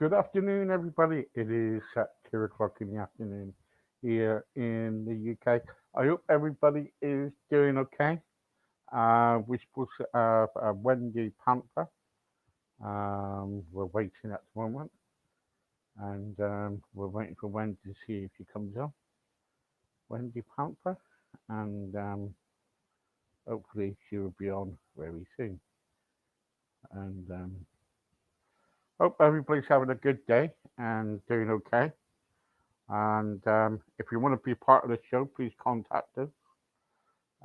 Good afternoon, everybody. It is at 2 o'clock in the afternoon here in the UK. I hope everybody is doing okay. We're supposed to have Wendy Panther. We're waiting at the moment, and we're waiting for Wendy to see if she comes on. Wendy Panther, and hopefully she will be on very soon. And hope everybody's having a good day and doing okay. And if you want to be part of the show, please contact us.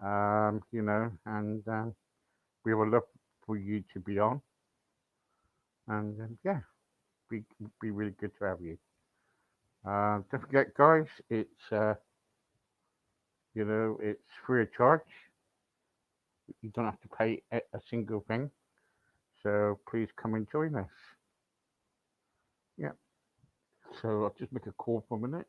And we would love for you to be on. And yeah, be really good to have you. Don't forget, guys, it's free of charge. You don't have to pay a single thing. So please come and join us. Yeah. So I'll just make a call for a minute.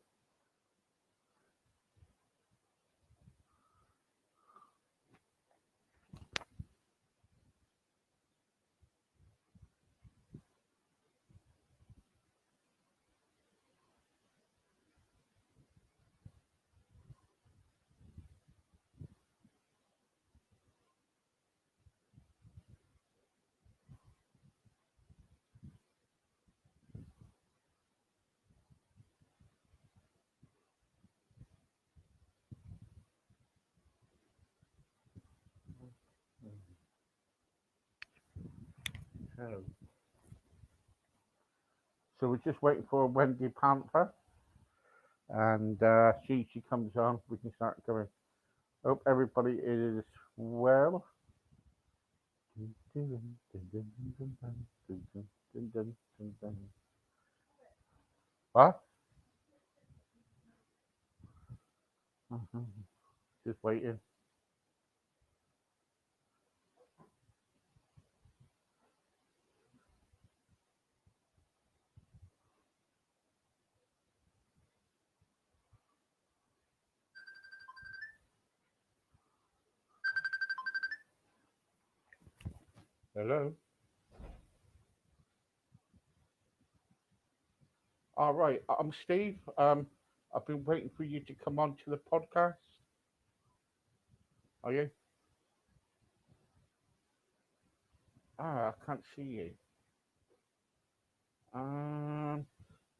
So, so we're just waiting for Wendy Panther, and she comes on. We can start going. Hope everybody is well. What? Just waiting. Hello. All right. I'm Steve. I've been waiting for you to come on to the podcast. Are you? I can't see you. Um,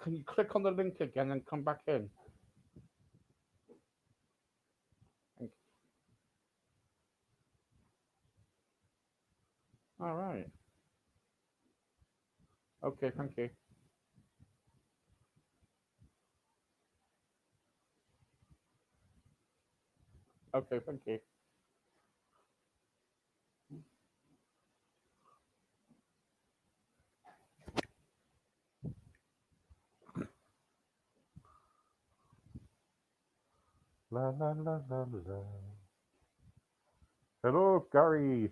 can you click on the link again and come back in? All right. Okay. Thank you. Okay. Thank you. La la la la la. Hello, Gary.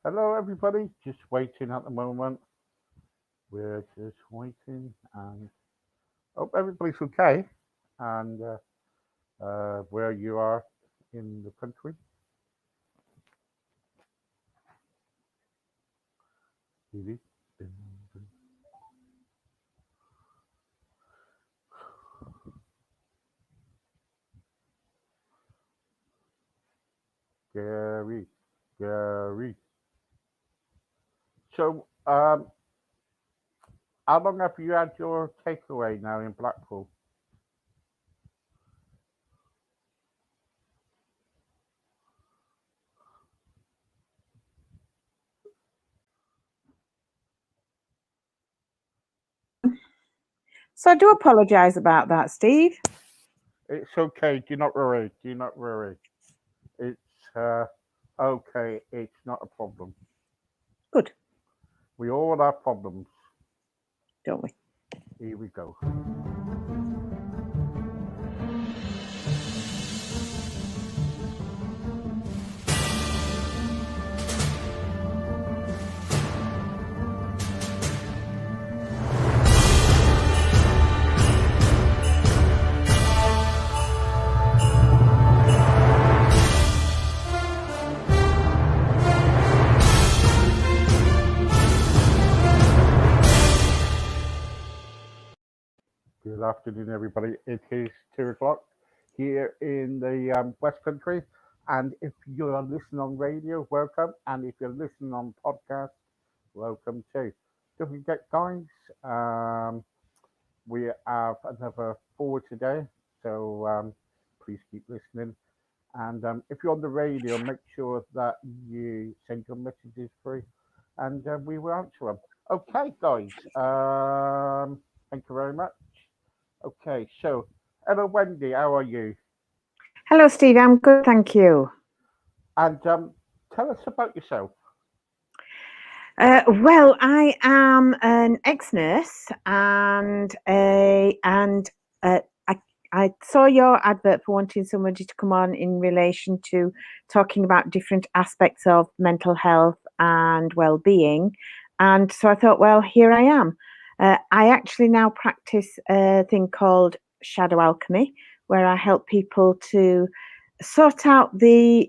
Hello, everybody. Just waiting at the moment. We're just waiting, and hope everybody's okay. And where you are in the country. Gary, Gary. So, how long have you had your takeaway now in Blackpool? So I do apologise about that, Steve. It's okay. Do not worry. Do not worry. It's okay. It's not a problem. Good, We all have problems. don't we? Here we go. Good afternoon, everybody. It is 2 o'clock here in the West Country. And if you're listening on radio, welcome. And if you're listening on podcast, welcome too. Don't forget, guys, we have another forward today. So please keep listening. And if you're on the radio, make sure that you send your messages through and we will answer them. Okay, guys. Thank you very much. Okay, so hello, Wendy. How are you? Hello, Steve. I'm good, thank you. And tell us about yourself. Well, I am an ex-nurse, and I saw your advert for wanting somebody to come on in relation to talking about different aspects of mental health and well-being, and so I thought, well, here I am. I actually now practice a thing called shadow alchemy, where I help people to sort out the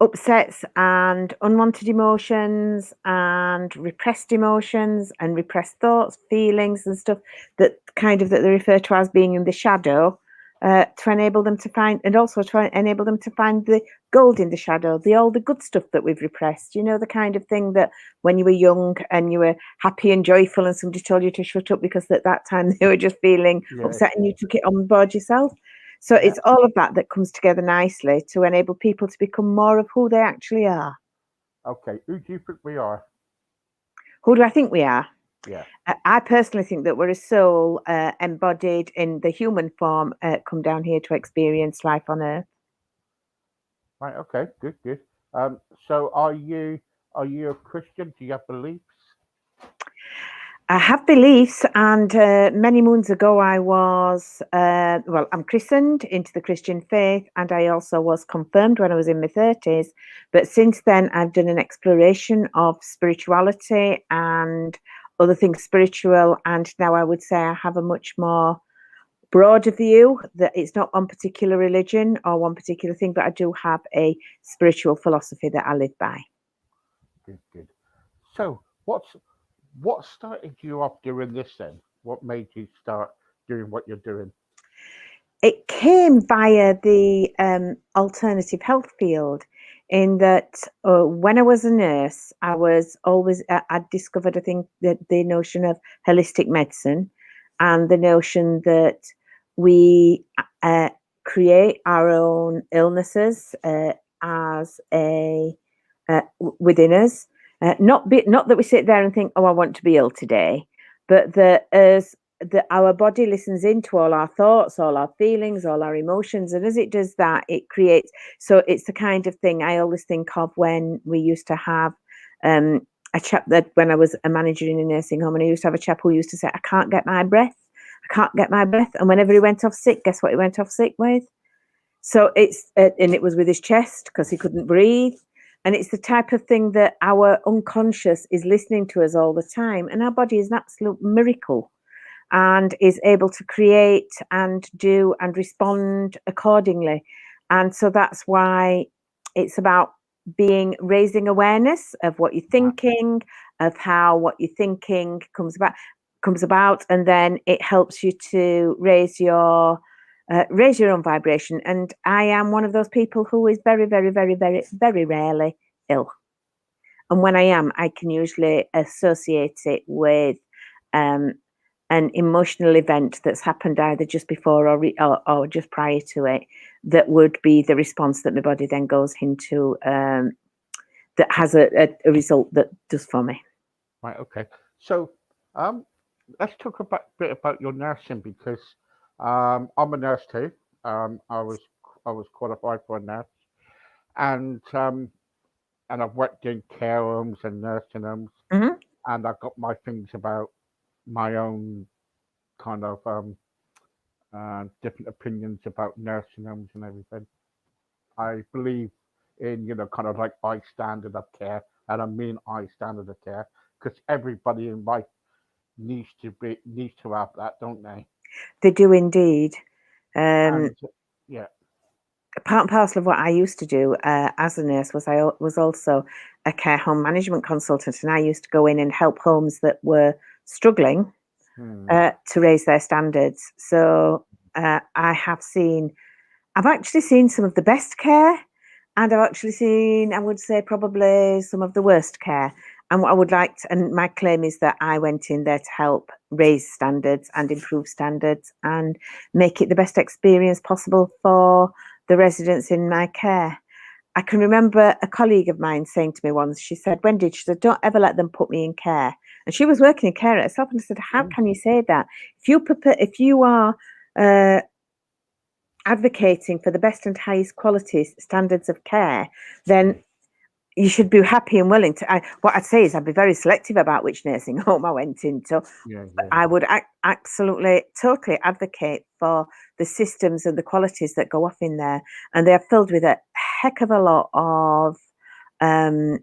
upsets and unwanted emotions and repressed emotions and repressed thoughts, feelings and stuff that they refer to as being in the shadow, to enable them to find, and also to enable them to find the gold in the shadow, all the good stuff that we've repressed, the kind of thing that when you were young and you were happy and joyful and somebody told you to shut up because at that time they were just feeling upset and you took it on board yourself. So it's all of that comes together nicely to enable people to become more of who they actually are. Okay, who do you think we are? Who do I think we are? Yeah. I personally think that we're a soul embodied in the human form, come down here to experience life on Earth. Right. Okay. Good. Good. So are you a Christian? Do you have beliefs? I have beliefs, and many moons ago I was, I'm christened into the Christian faith, and I also was confirmed when I was in my 30s. But since then, I've done an exploration of spirituality and other things spiritual, and now I would say I have a much more broader view that it's not one particular religion or one particular thing, but I do have a spiritual philosophy that I live by. Good. Good. So what started you off doing this then? What made you start doing what you're doing? It came via the alternative health field, in that when I was a nurse, I'd discovered, I think, that the notion of holistic medicine and the notion that we create our own illnesses as within us. Not that we sit there and think, oh, I want to be ill today, but that our body listens into all our thoughts, all our feelings, all our emotions, and as it does that, it creates. So it's the kind of thing I always think of when we used to have a chap, that when I was a manager in a nursing home, and I used to have a chap who used to say, I can't get my breath, and whenever he went off sick, guess what he went off sick with? So and it was with his chest because he couldn't breathe. And it's the type of thing that our unconscious is listening to us all the time, and our body is an absolute miracle and is able to create and do and respond accordingly. And so that's why it's about raising awareness of what you're thinking, of how what you're thinking comes about, and then it helps you to raise your own vibration. And I am one of those people who is very, very, very, very, very rarely ill. And when I am, I can usually associate it with an emotional event that's happened either just before or just prior to it, that would be the response that my body then goes into, that has a result that does for me. Right. Okay. So let's talk a bit about your nursing because I'm a nurse too. I was qualified for a nurse, and I've worked in care homes and nursing homes, Hmm. and I've got my things about my own kind of different opinions about nursing homes and everything. I believe in kind of like high standard of care, and I mean high standard of care because everybody in life needs to have that, don't they? They do indeed. Um, And yeah, Part and parcel of what I used to do as a nurse was was also a care home management consultant, and I used to go in and help homes that were struggling hmm, to raise their standards. So I've actually seen some of the best care, and I've actually seen, I would say, probably some of the worst care. And what I would like to, and my claim is that I went in there to help raise standards and improve standards and make it the best experience possible for the residents in my care. I can remember a colleague of mine saying to me once, she said, Wendy, she said, don't ever let them put me in care. And she was working in care herself. And I said, how hmm, can you say that? If you are uh, advocating for the best and highest quality standards of care, then you should be happy and willing to. What I'd say is I'd be very selective about which nursing home I went into. yeah, But yeah, I would absolutely, totally advocate for the systems and the qualities that go off in there. And they are filled with a heck of a lot of um,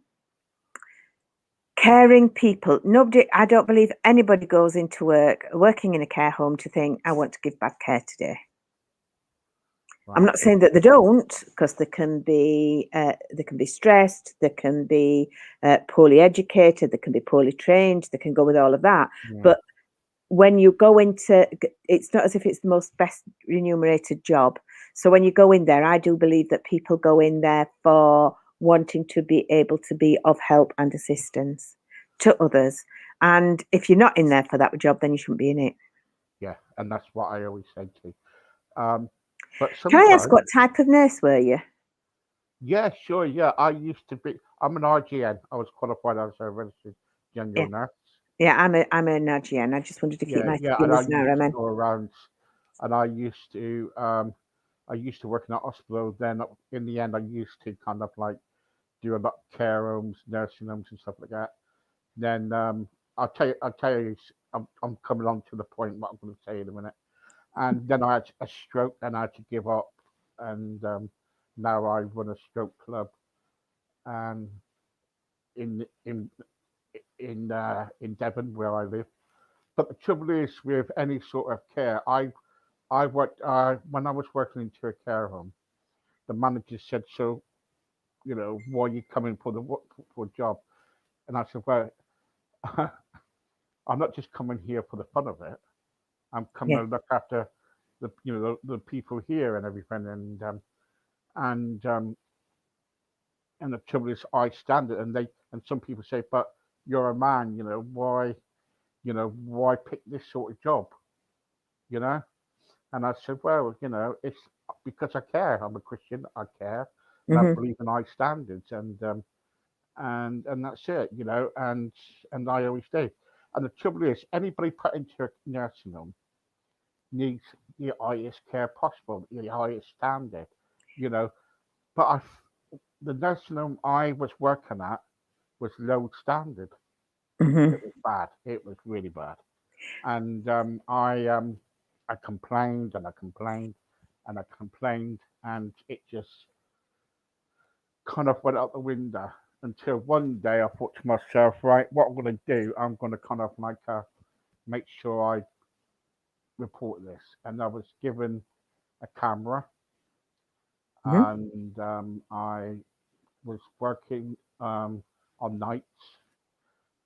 caring people. I don't believe anybody goes into working in a care home to think, I want to give bad care today. I'm right, not saying that they don't, because they can be stressed, they can be poorly educated, they can be poorly trained, they can go with all of that. yeah, But when you go into, it's not as if it's the most best remunerated job. So when you go in there, I do believe that people go in there for wanting to be able to be of help and assistance to others. And if you're not in there for that job, then you shouldn't be in it. yeah, and that's what I always say too. Um, but Can I ask sometimes, what type of nurse were you? yeah, sure, yeah, I used to be. I'm an RGN. I was qualified as a registered general Yeah. nurse. Yeah, I'm a Nagian. I just wondered if it Yeah, might have yeah, been and the I used to Znaraman. go around, and I used to work in a hospital. Then in the end, I used to kind of like do a lot of care homes, nursing homes, and stuff like that. Then I'll tell you, I'm coming on to the point what I'm going to say in a minute. And then I had a stroke, and I had to give up, and now I run a stroke club, and in in in Devon where I live. But the trouble is with any sort of care, I worked when I was working into a care home. The manager said, "So, why are you coming for for a job?" And I said, "Well, I'm not just coming here for the fun of it. I'm coming Yeah. to look after the people here and everything." And um, and the trouble is, I stand it, and some people say, "But you're a man, why pick this sort of job, you know?" And I said, "Well, it's because I care. I'm a Christian. I care, and I Hmm. believe in high standards, and that's it, and I always do. And the trouble is, anybody put into a nursing home needs the highest care possible, the highest standard, you know. But the nursing home I was working at was low standard. Hmm. It was bad. It was really bad. And I complained and I complained and I complained, and it just kind of went out the window until one day I thought to myself, right, what I'm going to do, I'm going to kind of like make sure I report this. And I was given a camera, Hmm. and I was working on nights,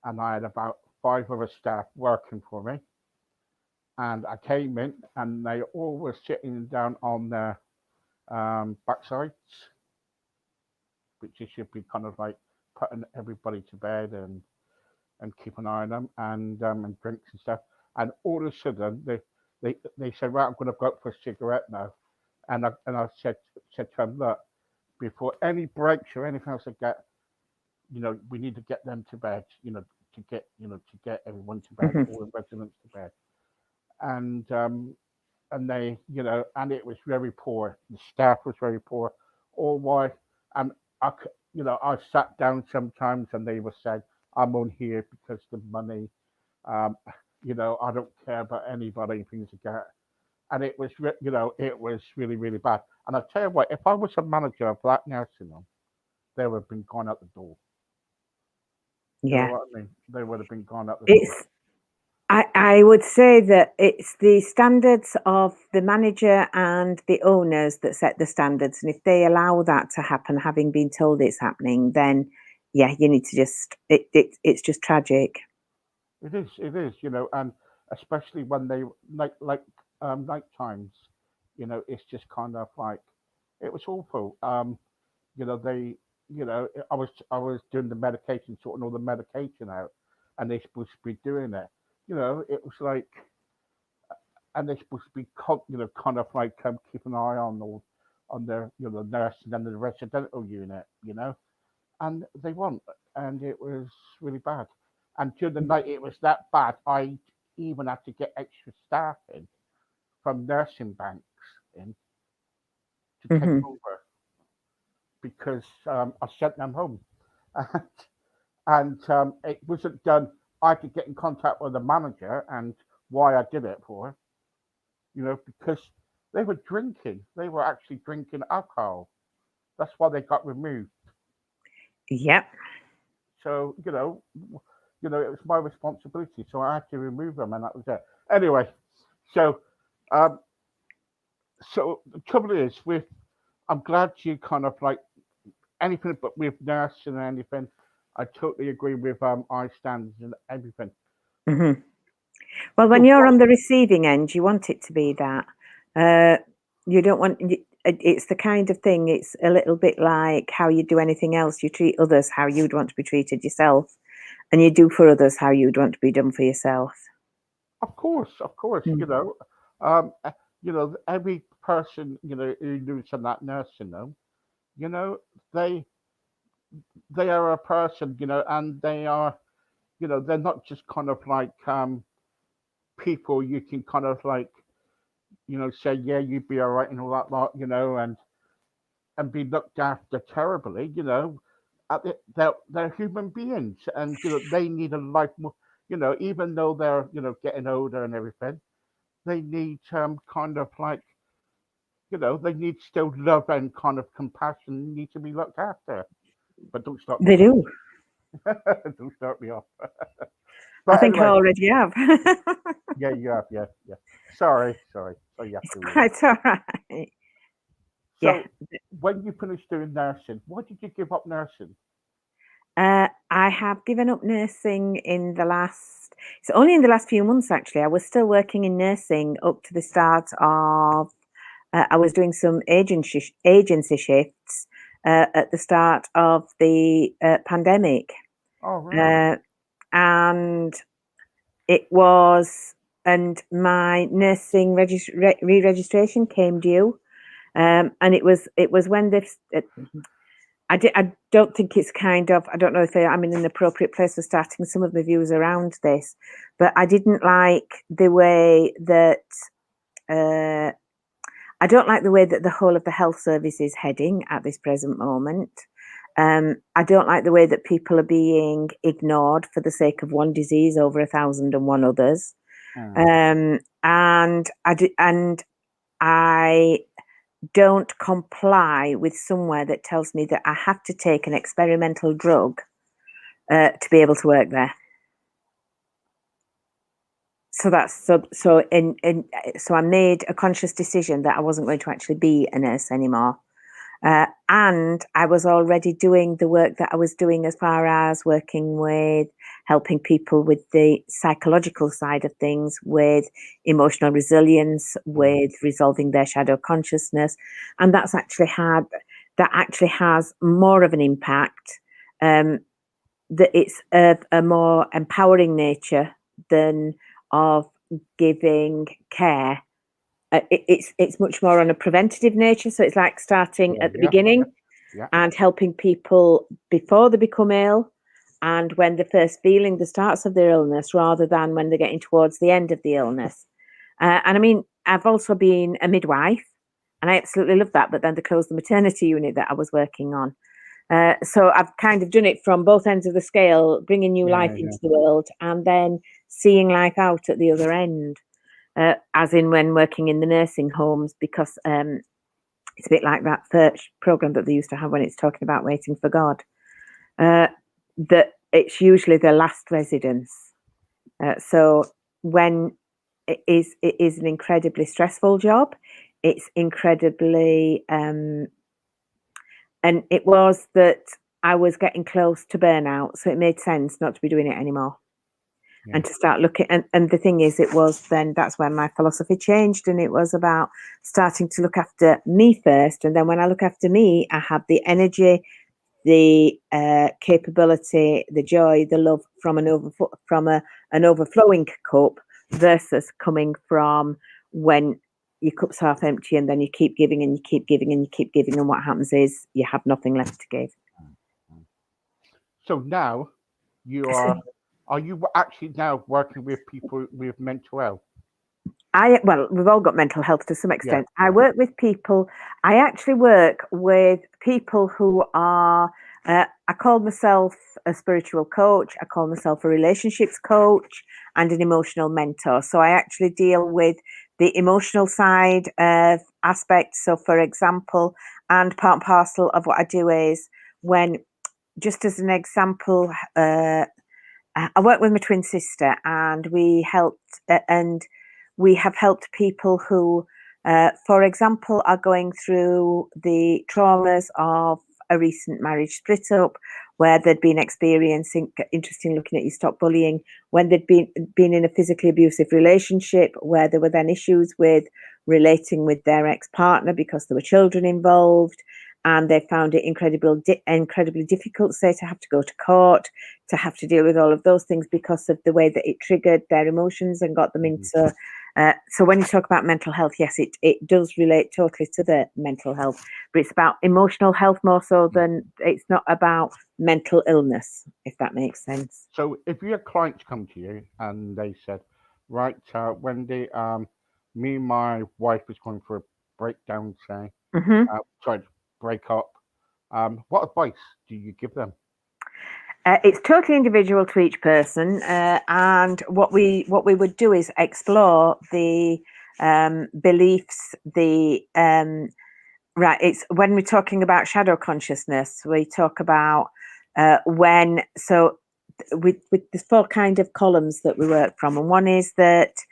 and I had about five other staff working for me. And I came in, and they all were sitting down on their backsides, which should be kind of like putting everybody to bed and keep an eye on them and drinks and stuff. And all of a sudden, they said, "Right, I'm going to go out for a cigarette now." And I said to them, "Look, before any breaks or anything else I get, we need to get them to bed. to get everyone to bed, Hmm. all the residents to bed, and they, and it was very poor. The staff was very poor. All why, and I sat down sometimes, and they were said, "I'm on here because the money." Um, I don't care about anybody, things like that. And it was, it was really, really bad. And I tell you what, if I was a manager of that nursing home, they would have been gone out the door. You know Yeah, what I mean? They would have been gone out the door. it's. I would say that it's the standards of the manager and the owners that set the standards, and if they allow that to happen, having been told it's happening, then yeah, you need to just. It's just tragic. It is, and especially when they night times, it's just kind of like it was awful. They, I was doing the medication, sorting all the medication out, and they're supposed to be doing it. It was like, and they're supposed to be, kind of like keep an eye on all, on their, the nurse and then the residential unit, and they won't, and it was really bad. And during the night, it was that bad. I even had to get extra staff in from nursing banks in to take Hmm. over because I sent them home. And it wasn't done. I could get in contact with the manager and why I did it for, because they were drinking. They were actually drinking alcohol. That's why they got removed. Yep. So it was my responsibility. So I had to remove them, and that was it. Anyway, so um, so the trouble is with, I'm glad you kind of like anything, but with nursing and anything, I totally agree with I standards and everything. Hmm. Well, So when you're what? on the receiving end, you want it to be that. Uh, you don't want. It's the kind of thing. It's a little bit like how you do anything else. You treat others how you'd want to be treated yourself, and you do for others how you'd want to be done for yourself. Of course, Mm. every person who lives in that nursing home, you know, they they are a person, and they are, they're not just kind of like people you can kind of like, say, yeah, you'd be all right and all that lot, and be looked after terribly, they're human beings, and they need a life more, even though they're getting older and everything, they need kind of like, they need still love and kind of compassion, need to be looked after. But don't start me They off. do. Don't start me off. I But think I anyway, already have. yeah, you have, yeah, yeah. Sorry. So you have It's to read. quite all right. Yeah. So when you finished doing nursing, why did you give up nursing? I have given up nursing in the last, it's only in the last few months actually. I was still working in nursing up to the start of, I was doing some agency shifts at the start of the pandemic. Oh, really? Uh, and it was, and my nursing re-registration came due. And it was when this, I don't think it's kind of, I don't know if I'm in an appropriate place for starting some of my views around this, but I didn't like the way that, uh, I don't like the way that the whole of the health service is heading at this present moment. I don't like the way that people are being ignored for the sake of one disease over 1,001 others. Hmm. And I don't comply with somewhere that tells me that I have to take an experimental drug to be able to work there. So that's so I made a conscious decision that I wasn't going to actually be a nurse anymore. And I was already doing the work that I was doing as far as working with helping people with the psychological side of things, with emotional resilience, Hmm. with resolving their shadow consciousness. And that actually has more of an impact. Um, that it's of a more empowering nature than of giving care. It's much more on a preventative nature. So it's like starting Yeah, at the yeah, yeah, beginning yeah. and helping people before they become ill and when they're first feeling the starts of their illness rather than when they're getting towards the end of the illness. And I mean, I've also been a midwife, and I absolutely love that, but then they closed the maternity unit that I was working on. So I've kind of done it from both ends of the scale, bringing new life Yeah, yeah, into the world and then seeing life out at the other end, as in when working in the nursing homes, because it's a bit like that search program that they used to have when it's talking about waiting for God, that it's usually the last residence. So when it is an incredibly stressful job, it's incredibly and it was that I was getting close to burnout, so it made sense not to be doing it anymore yeah. and to start looking. And the thing is, it was then that's when my philosophy changed, and it was about starting to look after me first. And then when I look after me, I have the energy, the capability, the joy, the love from an overflowing cup versus coming from when your cup's half empty and then you keep giving and you keep giving and you keep giving, and what happens is you have nothing left to give. So now you are you actually now working with people with mental health? Well, we've all got mental health to some Yeah, extent. I yeah. work with people. I actually work with people who are. I call myself a spiritual coach. I call myself a relationships coach and an emotional mentor. So I actually deal with the emotional side of aspects. So, for example, and part and parcel of what I do is when, just as an example, I work with my twin sister, and we have helped people who, for example, are going through the traumas of a recent marriage split up, where they'd been experiencing, interesting looking at you, stop bullying, when they'd been in a physically abusive relationship, where there were then issues with relating with their ex-partner because there were children involved, and they found it incredibly difficult, say, to have to go to court, to have to deal with all of those things because of the way that it triggered their emotions and got them Mhm. into. So when you talk about mental health, yes, it does relate totally to the mental health, but it's about emotional health more so than it's not about mental illness, if that makes sense. So if your clients come to you and they said, right, Wendy, me and my wife is going for a breakdown, say, Hmm. sorry, break up. What advice do you give them? It's totally individual to each person, and what we would do is explore the beliefs, the right. It's when we're talking about shadow consciousness, we talk about when so with the four kind of columns that we work from, and one is that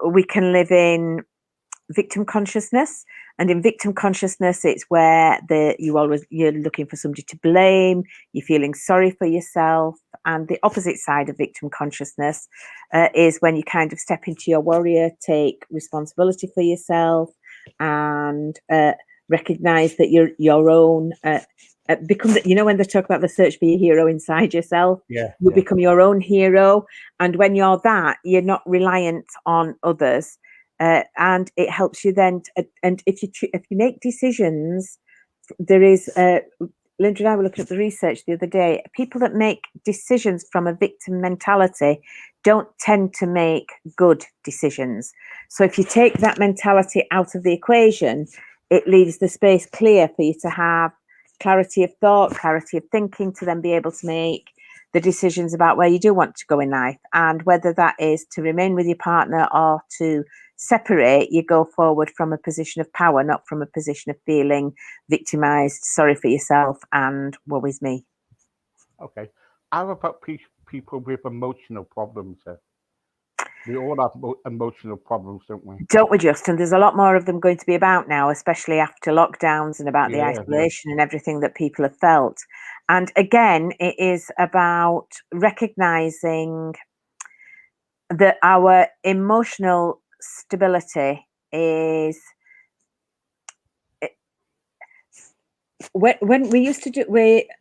we can live in victim consciousness, and in victim consciousness it's where you're looking for somebody to blame, you're feeling sorry for yourself. And the opposite side of victim consciousness is when you kind of step into your warrior, take responsibility for yourself, and recognize that you're your own become you know when they talk about the search for your hero inside yourself, Yeah, you yeah. become your own hero. And when you're that, you're not reliant on others, and it helps you then. And if you make decisions, there is. Linda and I were looking at the research the other day. People that make decisions from a victim mentality don't tend to make good decisions. So if you take that mentality out of the equation, it leaves the space clear for you to have clarity of thought, clarity of thinking, to then be able to make the decisions about where you do want to go in life, and whether that is to remain with your partner or to separate. You go forward from a position of power, not from a position of feeling victimized, sorry for yourself, and woe is me. Okay. How about people with emotional problems? We all have emotional problems, don't we? Don't we, Justin? There's a lot more of them going to be about now, especially after lockdowns and about the Yeah, yeah. isolation and everything that people have felt. And again, it is about recognizing that our emotional stability is when we used to do,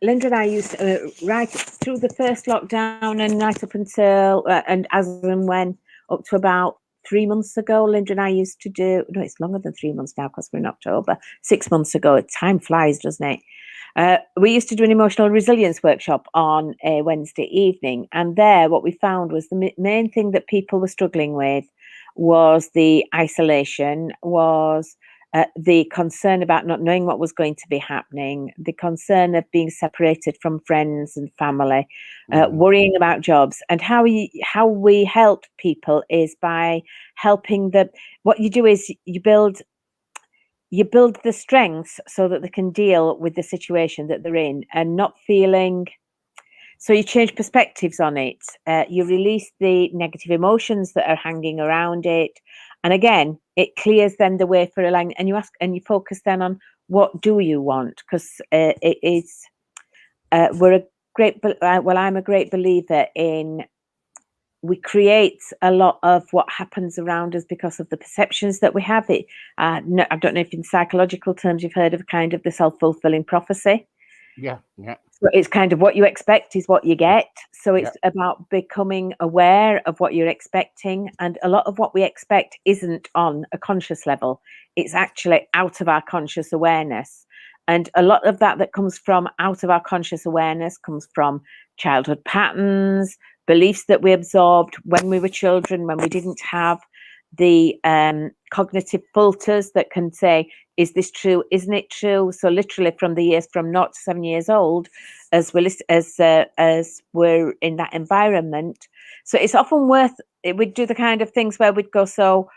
Linda and I used to, right through the first lockdown and right up until and as and when up to about 3 months ago, Linda and I used to do, no, it's longer than 3 months now because we're in October, 6 months ago. Time flies, doesn't it? We used to do an emotional resilience workshop on a Wednesday evening, and there what we found was the main thing that people were struggling with was the isolation, was the concern about not knowing what was going to be happening, the concern of being separated from friends and family, worrying about jobs. And how we help people is by helping them. What you do is you build the strengths so that they can deal with the situation that they're in and not feeling. So you change perspectives on it. You release the negative emotions that are hanging around it, and again, it clears then the way for alignment. And you ask, and you focus then on what do you want, because it is. We're a great. Well, I'm a great believer in. We create a lot of what happens around us because of the perceptions that we have. No, I don't know if in psychological terms you've heard of kind of the self-fulfilling prophecy. Yeah, yeah, So it's kind of what you expect is what you get. So yeah. it's about becoming aware of what you're expecting. And a lot of what we expect isn't on a conscious level. It's actually out of our conscious awareness. And a lot of that comes from out of our conscious awareness comes from childhood patterns, beliefs that we absorbed when we were children, when we didn't have the cognitive filters that can say, is this true? Isn't it true? So literally from the years from 0 to 7 years old, as we're in that environment. So it's often we'd do the kind of things where we'd go, so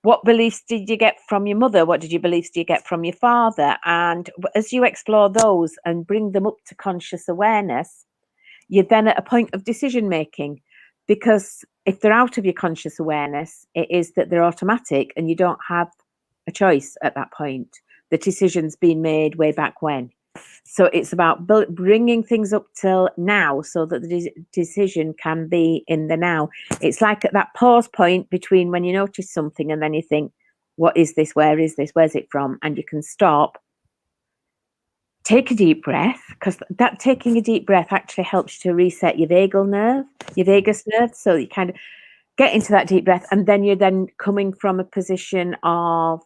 what beliefs did you get from your mother? What beliefs do you get from your father? And as you explore those and bring them up to conscious awareness, you're then at a point of decision making, because if they're out of your conscious awareness, it is that they're automatic and you don't have a choice at that point. The decision's been made way back when. So it's about bringing things up till now so that the decision can be in the now. It's like at that pause point between when you notice something and then you think, what is this? Where is this? Where's it from? And you can stop, take a deep breath, because that taking a deep breath actually helps you to reset your vagus nerve. So you kind of get into that deep breath, and then you're then coming from a position of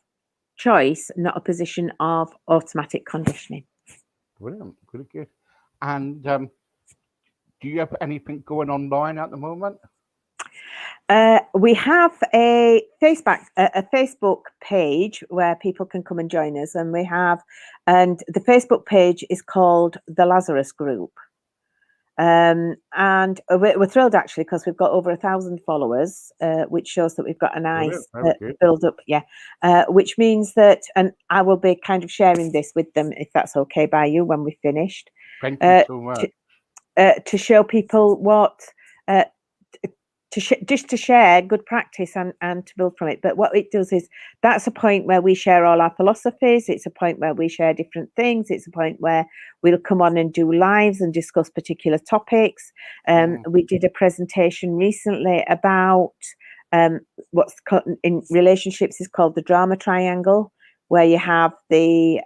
choice, not a position of automatic conditioning. Brilliant, really good. And do you have anything going online at the moment? We have a Facebook page where people can come and join us, and the Facebook page is called the Lazarus Group. And we're thrilled actually because we've got over 1,000 followers, which shows that we've got a nice build up. Yeah, which means that, and I will be kind of sharing this with them if that's okay by you when we've finished. Thank you so much. To show people what. Just to share good practice and to build from it. But what it does is that's a point where we share all our philosophies. It's a point where we share different things. It's a point where we'll come on and do lives and discuss particular topics. We did a presentation recently about what's in relationships is called the drama triangle, where you have the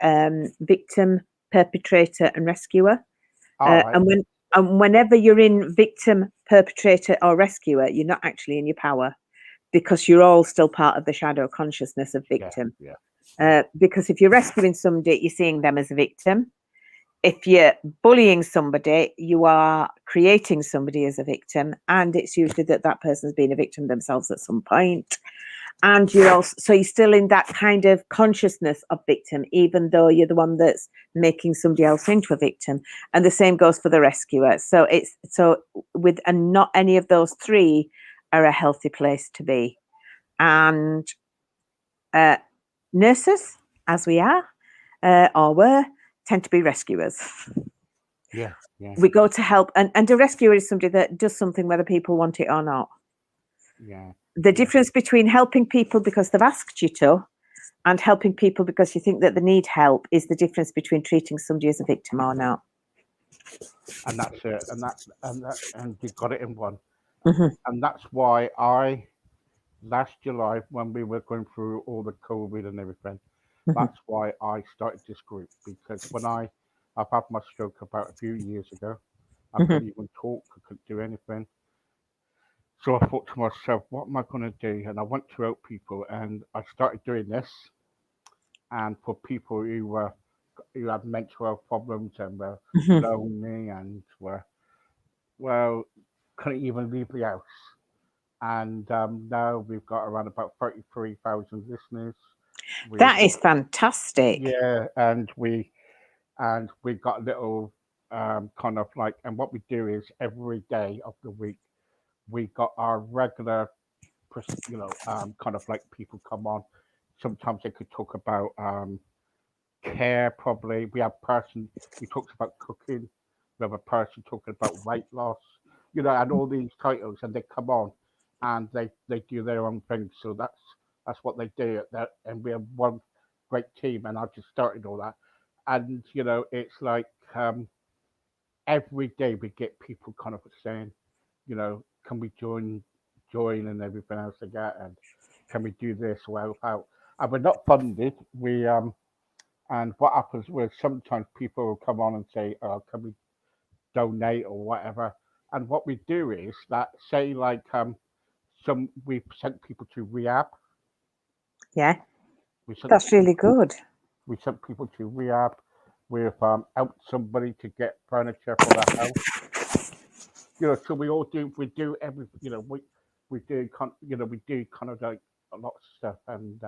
victim, perpetrator, and rescuer. And whenever you're in victim, perpetrator, or rescuer, you're not actually in your power, because you're all still part of the shadow consciousness of victim. Because if you're rescuing somebody, you're seeing them as a victim. If you're bullying somebody, you are creating somebody as a victim, and it's usually that person's been a victim themselves at some point. And you're still in that kind of consciousness of victim, even though you're the one that's making somebody else into a victim. And the same goes for the rescuer. And not any of those three are a healthy place to be. And nurses, as we are, or were, tend to be rescuers. Yeah. We go to help, and a rescuer is somebody that does something whether people want it or not. Yeah. The difference between helping people because they've asked you to and helping people because you think that they need help is the difference between treating somebody as a victim or not. And that's it. And you got it in one. Mm-hmm. And that's why last July, when we were going through all the COVID and everything, that's why I started this group. Because when I've had my stroke about a few years ago, I couldn't even talk, I couldn't do anything. So I thought to myself, what am I going to do? And I went to help people, and I started doing this. And for people who who had mental health problems and were Mhm. lonely and were, well, couldn't even leave the house. And now we've got around about 33,000 listeners. We've That is fantastic. Yeah, and we got little kind of like, and what we do is every day of the week we got our regular, kind of like people come on. Sometimes they could talk about care. Probably we have person who talks about cooking. We have a person talking about weight loss. And all these titles, and they come on, and they do their own thing. So that's what they do. And we have one great team, and I just started all that. And it's like every day we get people kind of saying, can we join and everything else like that, and can we do this? Well, how? And we're not funded. We And what happens was sometimes people will come on and say, "Oh, can we donate or whatever?" And what we do is that, say, like we've sent people to rehab. Yeah, We sent that's really good. we sent people to rehab. We've helped somebody to get furniture for their house. So we do every we do we do kind of like a lot of stuff, and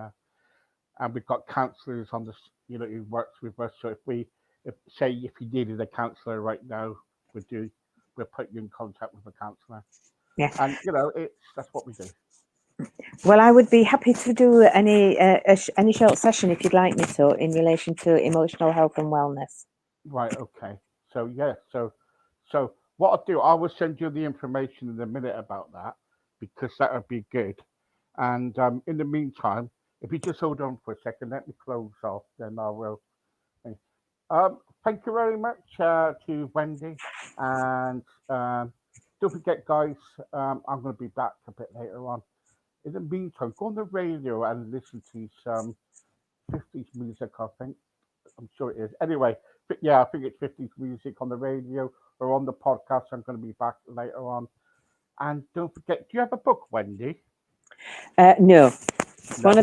we've got counsellors on this, who works with us. So if say if you needed a counsellor right now, we do we'll put you in contact with a counsellor, Yeah. and it's that's what we do. Well, I would be happy to do any short session if you'd like me to in relation to emotional health and wellness. Right. Okay. So yeah. So what I'll do, I will send you the information in a minute about that, because that would be good. And in the meantime, if you just hold on for a second, let me close off, then I will. Thank you very much to Wendy, and don't forget, guys. I'm going to be back a bit later on. In the meantime, go on the radio and listen to some 50s music. I think I'm sure it is. Anyway, but yeah, I think it's 50s music on the radio or on the podcast. I'm going to be back later on. And don't forget, do you have a book, Wendy? No, No. it's one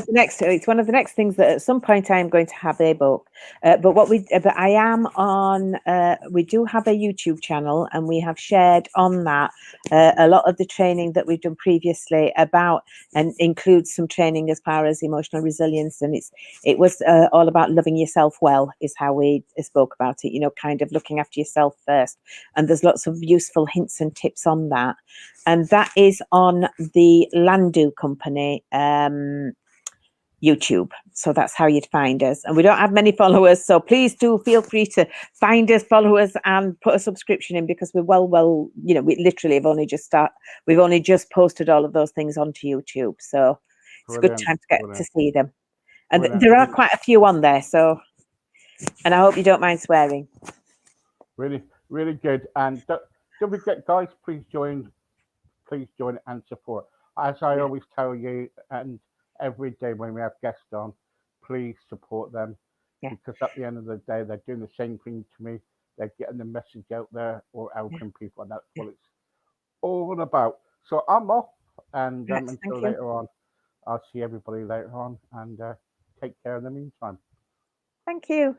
of the next things that at some point I am going to have a book. But I am on. We do have a YouTube channel, and we have shared on that a lot of the training that we've done previously about, and includes some training as far as emotional resilience. And it was all about loving yourself well, is how we spoke about it. Kind of looking after yourself first. And there's lots of useful hints and tips on that, and that is on the Landu Company YouTube. So that's how you'd find us. And we don't have many followers, so please do feel free to find us, follow us, and put a subscription in, because we're we literally have we've only just posted all of those things onto YouTube. So it's a good Brilliant. time to get to Brilliant. see them. And Brilliant. there are Really, quite a few on there. So, and I hope you don't mind swearing. really, really good. And don't forget, guys, please join and support. As I Yeah, always tell you, and every day when we have guests on, please support them, yeah, because at the end of the day, they're doing the same thing to me. They're getting the message out there or yeah, helping people, and that's yeah. what it's all about. So I'm off, and Right, thank until you. later on, I'll see everybody later on, and take care in the meantime. Thank you.